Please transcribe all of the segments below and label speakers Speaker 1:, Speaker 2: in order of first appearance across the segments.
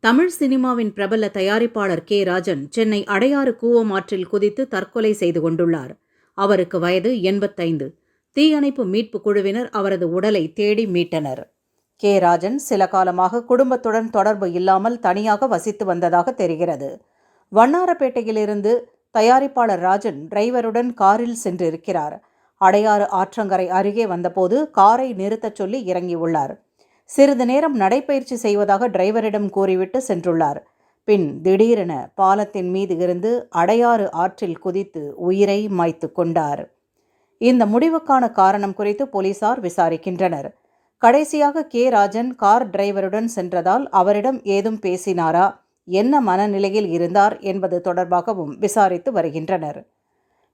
Speaker 1: தமிழ் சினிமாவின் பிரபல தயாரிப்பாளர் கே. ராஜன் சென்னை அடையாறு கூவம் ஆற்றில் குதித்து தற்கொலை செய்து கொண்டுள்ளார். அவருக்கு வயது 85. தீயணைப்பு மீட்பு குழுவினர் அவரது உடலை தேடி மீட்டனர். கே. ராஜன் சில காலமாக குடும்பத்துடன் தொடர்பு இல்லாமல் தனியாக வசித்து வந்ததாக தெரிகிறது. வண்ணாரப்பேட்டையிலிருந்து தயாரிப்பாளர் ராஜன் டிரைவருடன் காரில் சென்றிருக்கிறார். அடையாறு ஆற்றங்கரை அருகே வந்தபோது காரை நிறுத்தச் சொல்லி இறங்கியுள்ளார். சிறிது நேரம் நடைபயிற்சி செய்வதாக டிரைவரிடம் கூறிவிட்டு சென்றுள்ளார். பின் திடீரென பாலத்தின் மீது இருந்து அடையாறு ஆற்றில் குதித்து உயிரை மாய்த்து கொண்டார். இந்த முடிவுக்கான காரணம் குறித்து போலீசார் விசாரிக்கின்றனர். கடைசியாக கே. ராஜன் கார் டிரைவருடன் சென்றதால் அவரிடம் ஏதும் பேசினாரா, என்ன மனநிலையில் இருந்தார் என்பது தொடர்பாகவும் விசாரித்து வருகின்றனர்.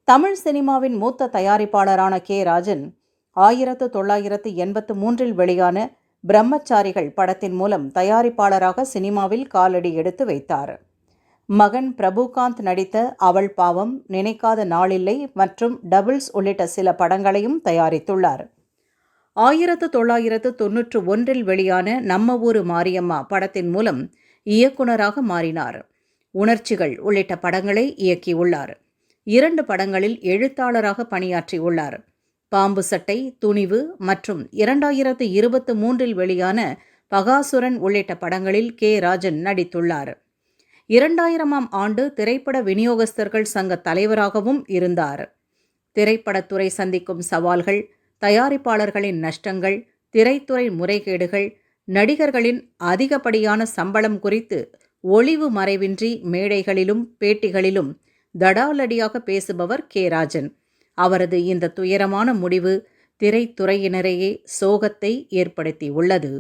Speaker 1: தமிழ் சினிமாவின் மூத்த தயாரிப்பாளரான கே. ராஜன் 1983 வெளியான பிரம்மச்சாரிகள் படத்தின் மூலம் தயாரிப்பாளராக சினிமாவில் காலடி எடுத்து வைத்தார். மகன் பிரபுகாந்த் நடித்த அவள் பாவம், நினைக்காத நாளில்லை மற்றும் டபுள்ஸ் உள்ளிட்ட சில படங்களையும் தயாரித்துள்ளார். 1991 வெளியான நம்ம ஊரு மாரியம்மா படத்தின் மூலம் இயக்குனராக மாறினார். உணர்ச்சிகள் உள்ளிட்ட படங்களை இயக்கியுள்ளார். 2 படங்களில் எழுத்தாளராக பணியாற்றியுள்ளார். பாம்பு சட்டை, துணிவு மற்றும் 2023 வெளியான பகாசுரன் உள்ளிட்ட படங்களில் கே. ராஜன் நடித்துள்ளார். 2000ஆம் ஆண்டு திரைப்பட விநியோகஸ்தர்கள் சங்க தலைவராகவும் இருந்தார். திரைப்படத்துறை சந்திக்கும் சவால்கள், தயாரிப்பாளர்களின் நஷ்டங்கள், திரைத்துறை முறைகேடுகள், நடிகர்களின் அதிகப்படியான சம்பளம் குறித்து ஒளிவு மறைவின்றி மேடைகளிலும் பேட்டிகளிலும் தடாலடியாக பேசுபவர் கே. ராஜன். அவரது இந்த துயரமான முடிவு திரைத்துறையினரையே சோகத்தை ஏற்படுத்தியுள்ளது.